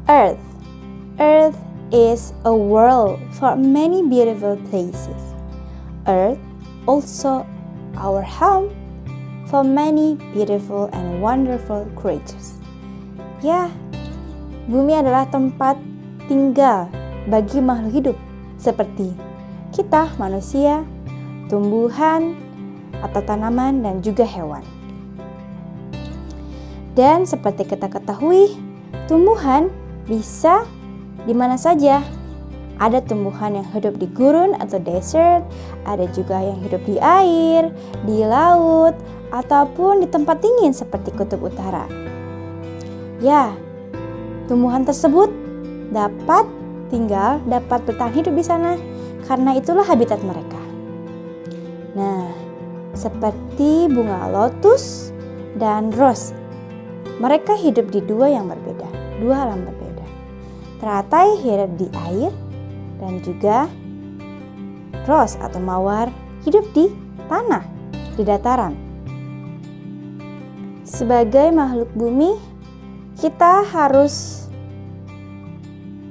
Earth. Earth is a world for many beautiful places. Earth also our home for many beautiful and wonderful creatures. Ya, bumi adalah tempat tinggal bagi makhluk hidup seperti kita manusia, tumbuhan atau tanaman dan juga hewan. Dan seperti kita ketahui, tumbuhan bisa di mana saja. Ada tumbuhan yang hidup di gurun atau desert, ada juga yang hidup di air, di laut, ataupun di tempat dingin seperti kutub utara. Ya, tumbuhan tersebut dapat bertahan hidup di sana karena itulah habitat mereka. Nah, seperti bunga lotus dan rose, mereka hidup di dua alam berbeda. Teratai hidup di air dan juga rose atau mawar hidup di tanah, di dataran. Sebagai makhluk bumi, kita harus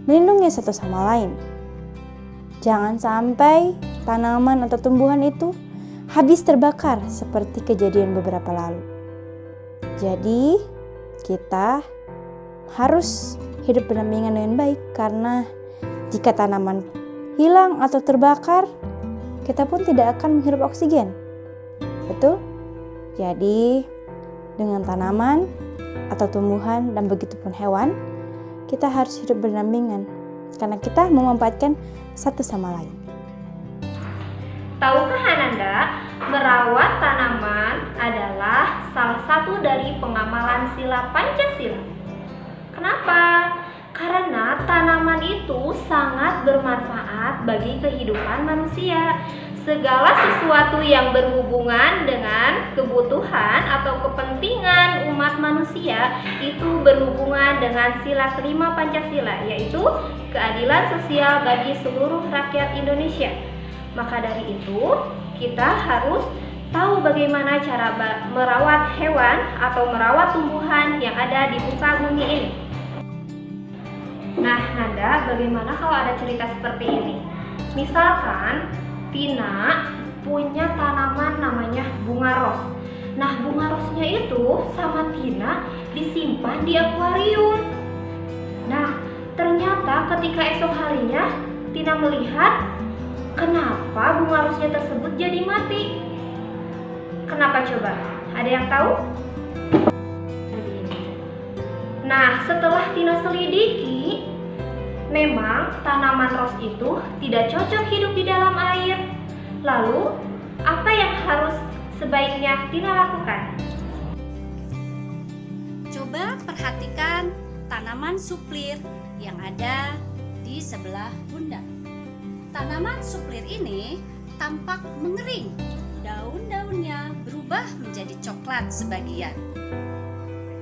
melindungi satu sama lain. Jangan sampai tanaman atau tumbuhan itu habis terbakar seperti kejadian beberapa lalu. Jadi, kita harus hidup berdampingan dengan baik karena jika tanaman hilang atau terbakar, kita pun tidak akan menghirup oksigen. Betul? Jadi, dengan tanaman atau tumbuhan dan begitupun hewan, kita harus hidup berdampingan karena kita memanfaatkan satu sama lain. Tahukah Ananda, merawat tanaman adalah salah satu dari pengamalan sila Pancasila. Kenapa? Karena tanaman itu sangat bermanfaat bagi kehidupan manusia. Segala sesuatu yang berhubungan dengan kebutuhan atau kepentingan umat manusia itu berhubungan dengan sila kelima Pancasila, yaitu keadilan sosial bagi seluruh rakyat Indonesia. Maka dari itu, kita harus tahu bagaimana cara merawat hewan atau merawat tumbuhan yang ada di muka bumi ini. Nah, Nanda, bagaimana kalau ada cerita seperti ini? Misalkan Tina punya tanaman namanya bunga ros. Nah, bunga rosnya itu sama Tina disimpan di akuarium. Nah, ternyata ketika esok harinya Tina melihat kenapa bunga rosnya tersebut jadi mati. Kenapa coba? Ada yang tahu? Nah, setelah Tina selidiki, memang tanaman ros itu tidak cocok hidup di dalam air. Lalu, apa yang harus sebaiknya Tina lakukan? Coba perhatikan tanaman suplir yang ada di sebelah Bunda. Tanaman suplir ini tampak mengering. Daun-daunnya berubah menjadi coklat sebagian.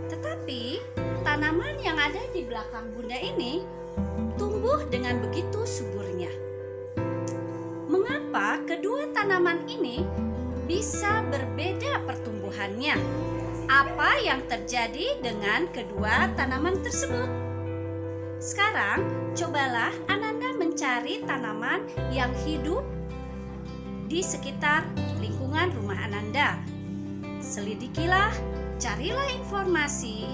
Tetapi tanaman yang ada di belakang Bunda ini tumbuh dengan begitu suburnya. Mengapa kedua tanaman ini bisa berbeda pertumbuhannya? Apa yang terjadi dengan kedua tanaman tersebut? Sekarang, cobalah Ananda mencari tanaman yang hidup di sekitar lingkungan rumah Ananda. Selidikilah, carilah informasi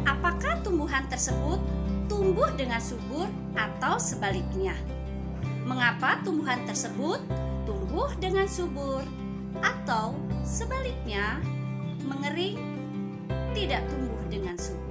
apakah tumbuhan tersebut tumbuh dengan subur atau sebaliknya. Mengapa tumbuhan tersebut tumbuh dengan subur atau sebaliknya mengering tidak tumbuh dengan subur.